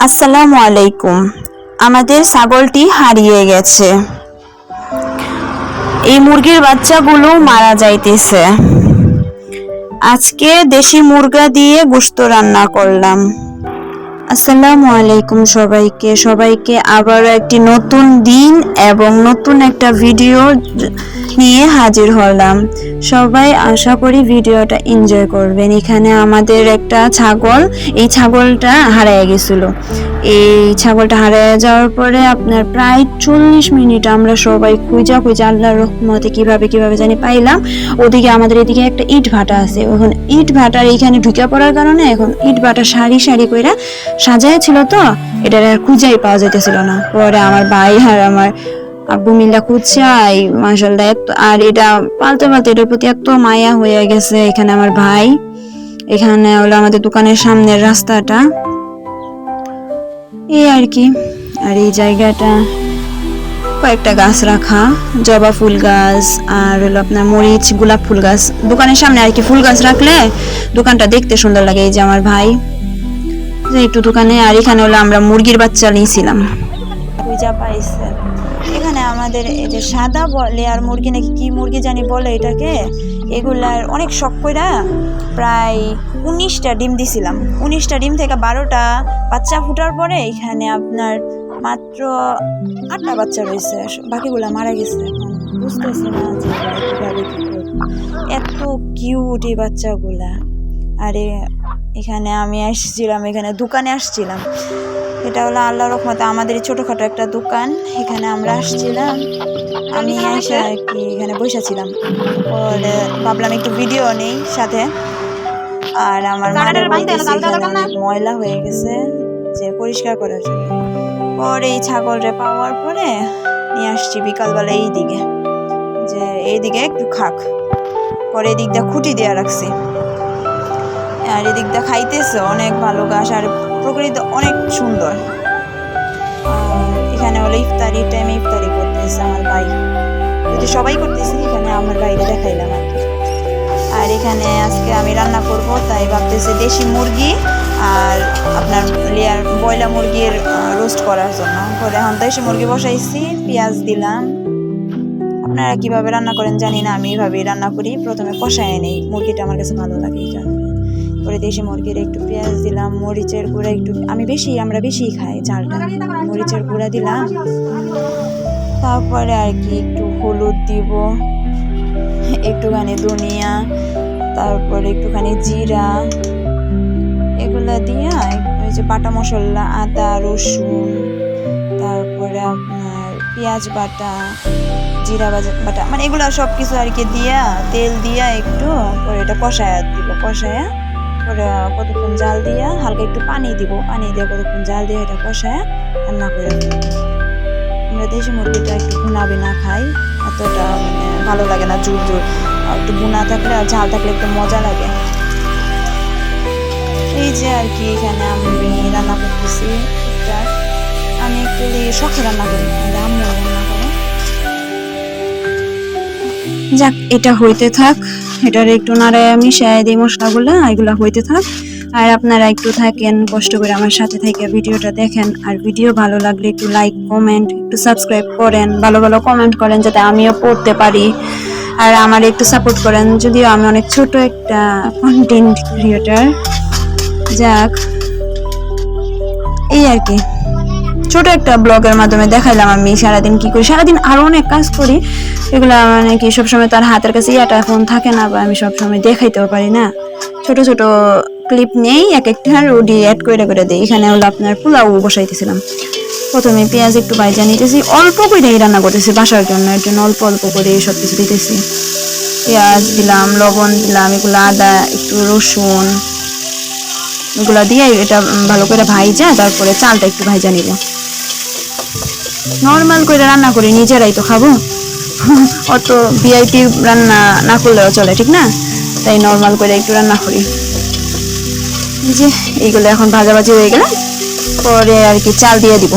আসসালামু আলাইকুম। আমাদের ছাগলটি হারিয়ে গেছে। এই মুরগির বাচ্চাগুলো মারা যাইতেছে। আজকে দেশি মুরগা দিয়ে গোশত রান্না করলাম। আসসালামু আলাইকুম সবাইকে আবারও একটি নতুন দিন এবং নতুন একটা ভিডিও নিয়ে হাজির হলাম। সবাই আশা করি ভিডিওটা এনজয় করবেন। এখানে আমাদের একটা ছাগল, এই ছাগলটা হারিয়ে গেছিল। এই ছাগলটা হারিয়ে যাওয়ার পরে আপনার প্রায় 40 মিনিট আমরা সবাই খুঁজা আল্লাহর রহমতে কিভাবে জানি পাইলাম। ওদিকে আমাদের এদিকে একটা ইট ভাটা আছে, এখন ইট ভাটার এইখানে ঢুকে পড়ার কারণে এখন ইট ভাটা সারি কইরা সাজায় ছিল, তো এটা আর খুঁজাই পাওয়া যাইতেছিল না। পরে আমার ভাই আর আমার আব্বু মিল্লা খুঁজছাই মাশাআল্লাহ। আর এটা পালতে এটার প্রতি এত মায়া হয়ে গেছে। এখানে আমার ভাই, এখানে হলো আমাদের দোকানের সামনের রাস্তাটা, এই আর কি। আর এই জায়গাটা কয়েকটা গাছ রাখা, জবা ফুল গাছ আর হলো আপনার মরিচ, গোলাপ ফুল গাছ দোকানের সামনে আর কি। ফুল গাছ রাখলে দোকানটা দেখতে সুন্দর লাগে। এই যে আমার ভাই যে একটু দোকানে। আর এখানে হলো আমরা মুরগির বাচ্চা নিয়েছিলাম, পূজা পাইছে। এখানে আমাদের এই যে সাদা লেয়ার মুরগি নাকি কি মুরগি জানি বলে এটাকে, এগুলার অনেক শখ কইরা প্রায় 19টা ডিম দিছিলাম। 19টা ডিম থেকে 12টা বাচ্চা ফুটার পরে এখানে আপনার মাত্র 8টা বাচ্চা রয়েছে, বাকিগুলা মারা গেছে। এখন বুঝতেছি না যে কিভাবে কি করব। এত কিউট এই বাচ্চাগুলা। আরে এখানে আমি আসছিলাম, এখানে দোকানে আসছিলাম। এটা হলো আল্লাহর রহমতে আমাদের ছোটখাটো একটা দোকান, এখানে আমরা আসছিলাম। আমি এসে আর কি এখানে বসেছিলাম। পরে ভাবলাম একটু ভিডিও নেই সাথে। আর আমার মায়ের বলতেছি এখানে অনেক ময়লা হয়ে গেছে, যে পরিষ্কার করার জন্য। পরে এই ছাগলটা পাওয়ার পরে নিয়ে আসছি বিকালবেলা এই দিকে, যে এইদিকে একটু খাক। পরে এদিক দিয়ে খুঁটি দিয়ে রাখছি, আর এদিক দিয়ে খাইতেছে। অনেক ভালো ঘাস, আর প্রকৃতি অনেক সুন্দর। আর এখানে হলো ইফতারি টাইমে ইফতারি করতেছে আমার ভাই, যদি সবাই করতেছি এখানে আমার বাইরে দেখাইলাম আর কি। আর এখানে আজকে আমি রান্না করব, তাই ভাবতেছি দেশি মুরগি আর আপনার লেয়ার ব্রয়লার মুরগির রোস্ট করার জন্য। পরে এখন দেশি মুরগি বসাইছি, পেঁয়াজ দিলাম। আপনারা কিভাবে রান্না করেন জানি না, আমি এইভাবেই রান্না করি। প্রথমে কষায় নেই, মুরগিটা আমার কাছে ভালো লাগে এই কারণে। পরে দেশি মুরগির একটু পেঁয়াজ দিলাম, মরিচের গুঁড়া একটু, আমরা বেশি খাই ঝালটা, মরিচের গুঁড়া দিলাম। তারপরে আর কি একটু হলুদ দিব, একটুখানি ধনিয়া, তারপরে একটুখানি জিরা, এগুলা দিয়া ওই যে বাটা মশলা, আদা রসুন, তারপরে আপনার পেঁয়াজ বাটা, জিরা বাটা, মানে এগুলা সব কিছু আর কি দিয়া তেল দিয়া একটু পরে এটা কষায়া দিব। কষায়া পরে কতক্ষণ জাল দিয়া হালকা একটু পানি দিব, পানি দিয়ে কতক্ষণ জাল দিয়ে এটা কষায়া রান্না করে। আমরা দেশি মুরগিটা একটু ভুনা বিনা খাই, এতটা মানে ভালো লাগে না। জোর একটু ভুনা থাকলে আর ঝাল থাকলে একটু মজা লাগে। এই যে আর কি এখানে আমি রান্না করতেছি। আমি একটু শখে রান্না করি, আম্মু রান্না করে। যাক, এটা হইতে থাক, এটার একটু নাড়ায় মিশাই দিই মশলাগুলো, এগুলা হইতে থাক। আর আপনারা একটু থাকেন, কষ্ট করে আমার সাথে থেকে ভিডিওটা দেখেন। আর ভিডিও ভালো লাগলে একটু লাইক, কমেন্ট, একটু সাবস্ক্রাইব করেন, ভালো কমেন্ট করেন যাতে আমিও পড়তে পারি। আর আমার একটু সাপোর্ট করেন, যদিও আমি অনেক ছোট একটা কন্টেন্ট ক্রিয়েটর। যাক, এই আর কি ছোট একটা ব্লগের মাধ্যমে দেখাইলাম আমি সারাদিন কি করি। সারাদিন আরো অনেক কাজ করি, এগুলা মানে কি সবসময় তার হাতের কাছে ফোন থাকে না, বা আমি সবসময় দেখাইতেও পারি না। ছোট ক্লিপ নেই, এক একটা রুডি অ্যাড করে দিই। এখানে হলো আপনার পোলাও বসাইতেছিলাম। প্রথমে পেঁয়াজ একটু ভাজা নিতেছি, অল্প করে রান্না করতেছি বাসার জন্য, এর জন্য অল্প করে সবকিছু দিতেছি। পেঁয়াজ দিলাম, লবণ দিলাম, এগুলো আদা, একটু রসুন, এগুলা দিয়ে এটা ভালো করে ভাইজা তারপরে চালটা একটু ভাইজা নিব। নর্মাল করে রান্না করি, নিজেরাই তো খাবো, অত ভিআইপি রান্না না করলেও চলে, ঠিক না? তাই নর্মাল করে একটু রান্না করি। যে এইগুলো এখন ভাজাভাজি হয়ে গেলে পরে আর কি চাল দিয়ে দিব।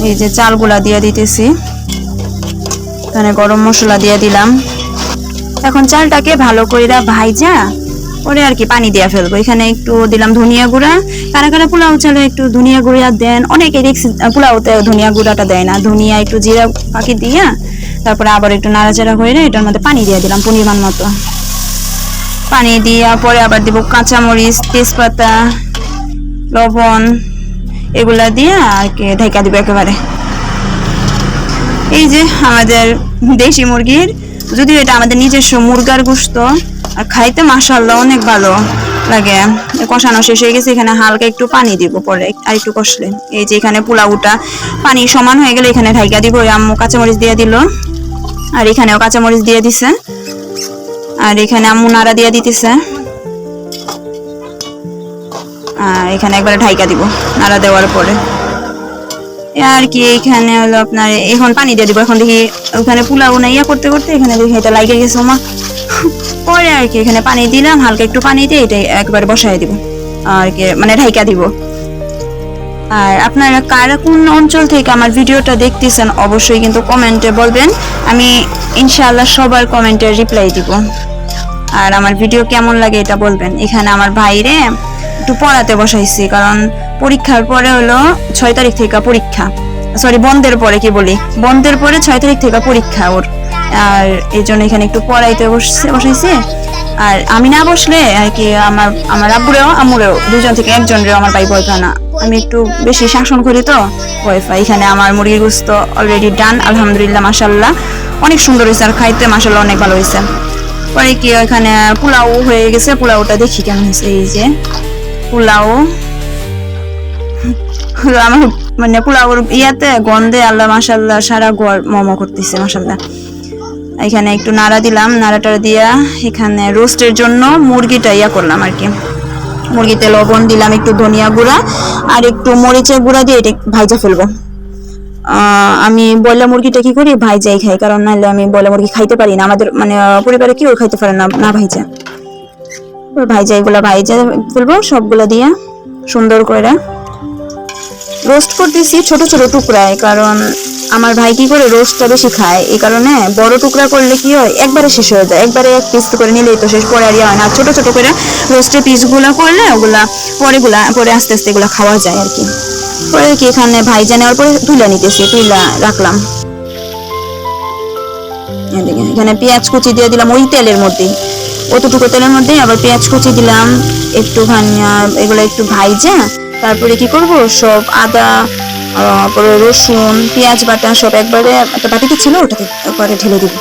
এই যে চালগুলা দিয়ে দিতেছি, এখানে গরম মশলা দিয়ে দিলাম, এখন চালটাকে ভালো করে ভাইজা পরে আর কি পানি দিয়ে ফেলবো। এখানে একটু দিলাম ধনিয়া গুঁড়া। কারা কারা পোলাও চালে একটু ধনিয়া গুঁড়া দেন, অনেকে দেখছি পোলাওতে ধনিয়া গুঁড়াটা দেয় না। ধনিয়া একটু জিরা পাকি দিয়া তারপরে আবার একটু নাড়াচাড়া করে এটার মধ্যে পানি দিয়ে দিলাম পরিমাণ মতো। পানি দিয়া পরে আবার দিব কাঁচামরিচ, তেজপাতা, লবণ, এগুলা দিয়ে আর কি ঢাকা দিব একেবারে। এই যে আমাদের দেশি মুরগির, যদিও এটা আমাদের নিজস্ব মুরগার গোশত, আর খাইতে মাশাআল্লাহ অনেক ভালো লাগে। কষানো শেষ হয়ে গেছে, এখানে হালকা একটু পানি দিব পরে আর একটু কষলে। এই যে এখানে পোলাওটা পানি সমান হয়ে গেলে এখানে ঢাকা দিব। আম্মু কাঁচামরিচ দিয়ে দিল, আর এখানেও কাঁচামরিচ দিয়ে দিছে, আর এখানে আম্মু নাড়া দিয়ে দিতেছে, আর এখানে একবারে ঢাকা দিব নাড়া দেওয়ার পরে আর কি। এখানে হলো আপনার এখন পানি দিয়ে দিব। এখন দেখি ওখানে পোলাও না ইয়া করতে করতে এখানে দেখি এটা লাগিয়ে গেছে মা। পরে আর কি এখানে পানি দিলাম, হালকা একটু পানি দিয়ে এটা একবার বসাই দিব আর কি, মানে ঢাকা দিব। আর আপনারা কারা কোন অঞ্চল থেকে আমার ভিডিওটা দেখতেছেন অবশ্যই কিন্তু কমেন্টে বলবেন, আমি ইনশাআল্লাহ সবার কমেন্টে রিপ্লাই দিব। আর আমার ভিডিও কেমন লাগে এটা বলবেন। এখানে আমার ভাইরে একটু পড়াতে বসাইছি, কারণ পরীক্ষার পরে হলো 6 তারিখ থেকে পরীক্ষা, সরি বন্ধের পরে, কি বলি বন্ধের পরে 6 তারিখ থেকে পরীক্ষা ওর। আর এই জন্য এখানে একটু পড়াইতে বসাইছি। আর আমি না বসলে আর কি আমার আব্বুরেও আম্মুরেও দুজন থেকে একজনেরও আমার ভাই ভয় পায় না। আমি একটু বেশি শাসন করি তো ভয় পাই। এখানে আমার মুরগির গোশত অলরেডি ডান, আলহামদুলিল্লাহ মাশাআল্লাহ অনেক সুন্দর হয়েছে, আর খাইতে মাশাআল্লাহ অনেক ভালো হয়েছে। পরে কি এখানে পোলাও হয়ে গেছে, পোলাওটা দেখি কেমন হয়েছে। এই যে পোলাও, আমার মানে পোলাওর ইয়াতে গন্ধে আল্লাহ মাশাআল্লাহ সারা ঘর মোমো করতেছে মাশাআল্লাহ। এখানে একটু নাড়া দিলাম, নাড়াটা দিয়া এখানে রোস্টের জন্য মুরগিটা ইয়া করলাম আর কি। মুরগিতে লবণ দিলাম, একটু ধনিয়া গুঁড়া আর একটু মরিচের গুঁড়া দিয়ে এটা ভাইজা ফেলবো। আমি বয়লা মুরগিটা কি করি ভাইজাই খাই, কারণ নাহলে আমি বয়লা মুরগি খাইতে পারি না। আমাদের মানে পরিবারে কেউ খাইতে পারে না না ভাইজা। ভাইজা এগুলা ভাইজা ফেলবো সবগুলা দিয়া সুন্দর করে রোস্ট করতেছি ছোট ছোট টুকরায়, কারণ আমার ভাই কি করে রোস্টটা বেশি খায়, এই কারণে বড় টুকরা করলে কি হয় একবারে শেষ হয়ে যায়, একবারে এক পিস করে নিলেই তো শেষ, পরে আর হয় না। ছোট ছোট করে রোস্টের পিসগুলো করলে ওগুলা পরে আস্তে আস্তে এগুলা খাওয়া যায় আর কি। পরে কি এখানে ভাইজা নেওয়ার পরে তুলে নিতেছি, তুইলা রাখলাম। এখানে পেঁয়াজ কুচি দিয়ে দিলাম ওই তেলের মধ্যেই, অতটুকু তেলের মধ্যেই আবার পেঁয়াজ কুচি দিলাম একটুখানি। এগুলো একটু ভাইজা তারপরে কি করব সব আদা, পরে রসুন, পেঁয়াজ বাটা সব একবারে একটা বাটিতে ছিল ওটাতে একবারে ঢেলে দিব।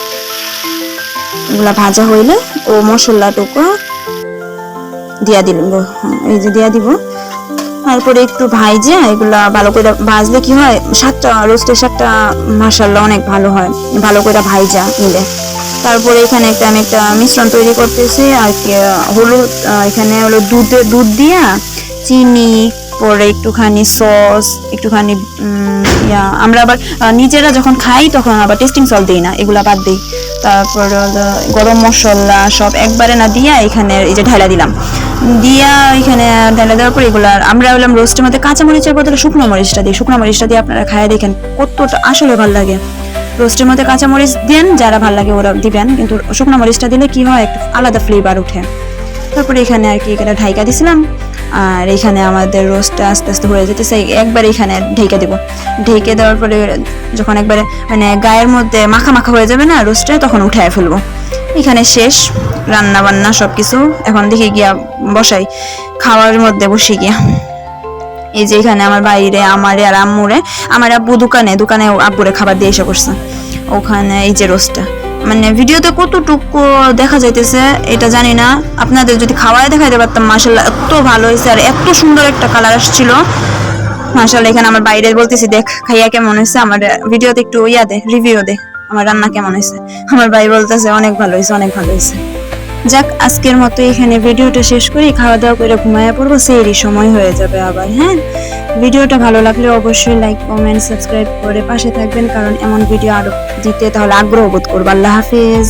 এগুলা ভাজা হইলে ও মশলাটুকু দিয়া দিলাম, এই যে দিয়া দিব। তারপরে একটু ভাইজে এগুলা ভালো করে ভাজলে কি হয় স্বাদটা, রোস্টের স্বাদটা মাশাআল্লাহ অনেক ভালো হয় ভালো করে ভাইজা নিলে। তারপরে এখানে আমি একটা মিশ্রণ তৈরি করতেছি আর কি। হলুদ, এখানে হলো দুধ দিয়া চিনি, পরে একটুখানি সস, একটুখানি আমরা আবার নিজেরা যখন খাই তখন আবার টেস্টিং সল্ট দিই না, এগুলা বাদ দিই। তারপর গরম মশলা সব একবারে না দিয়া এখানে এই যে ঢালা দিলাম, দিয়া এখানে ঢালা দেওয়ার পর এগুলা আমরা বললাম রোস্টের মধ্যে কাঁচামরিচের বদলে শুকনো মরিচটা দিই। শুকনো মরিচটা দিয়ে আপনারা খায় দেখেন কতটা আসলে ভালো লাগে। রোস্টের মধ্যে কাঁচামরিচ দেন যারা ভালো লাগে ওরা দিবেন, কিন্তু শুকনো মরিচটা দিলে কি হয় একটা আলাদা ফ্লেভার উঠে। তারপরে এখানে আর কি এখানে ঢাইকা দিছিলাম, আর এখানে আমাদের রোস্টটা আস্তে আস্তে হয়ে যেতেছে। একবার এখানে ঢেকে দেবো, ঢেকে দেওয়ার পরে যখন একবারে মানে গায়ের মধ্যে মাখা মাখা হয়ে যাবে না রোস্টটা, তখন উঠায় ফেলবো। এখানে শেষ রান্না বান্না সবকিছু। এখন দেখে গিয়া বসাই, খাওয়ার মধ্যে বসে গিয়া। এই যে এখানে আমার বাইরে আমারে আর আম্মুরে, আমার আব্বু দোকানে আব্বুরে খাবার দিয়ে এসে করছে ওখানে। এই যে রোস্টটা মানে ভিডিওতে কতটুকু দেখা যাইতেছে এটা জানি না, আপনাদের যদি খাওয়ায় দেখাইতে পারতাম মাশাআল্লাহ এত ভালো হয়েছে, আর এত সুন্দর একটা কালার আসছিল মাশাআল্লাহ। এখানে আমার বাইরে বলতেছি দেখ খাইয়া কেমন হয়েছে, আমার ভিডিওতে একটু রিভিউ দে আমার রান্না কেমন হয়েছে। আমার ভাই বলতেছে অনেক ভালো হয়েছে, অনেক ভালো হয়েছে। যাক আজকের মতো এখানে ভিডিওটা শেষ করি, খাওয়া দাওয়া করে ঘুমায়া পড়বো, সেরই সময় হয়ে যাবে আবার। হ্যাঁ, ভিডিওটা ভালো লাগলে অবশ্যই লাইক কমেন্ট সাবস্ক্রাইব করে পাশে থাকবেন, কারণ এমন ভিডিও আরো দিতে তাহলে আগ্রহ বোধ করবো। আল্লাহ হাফেজ।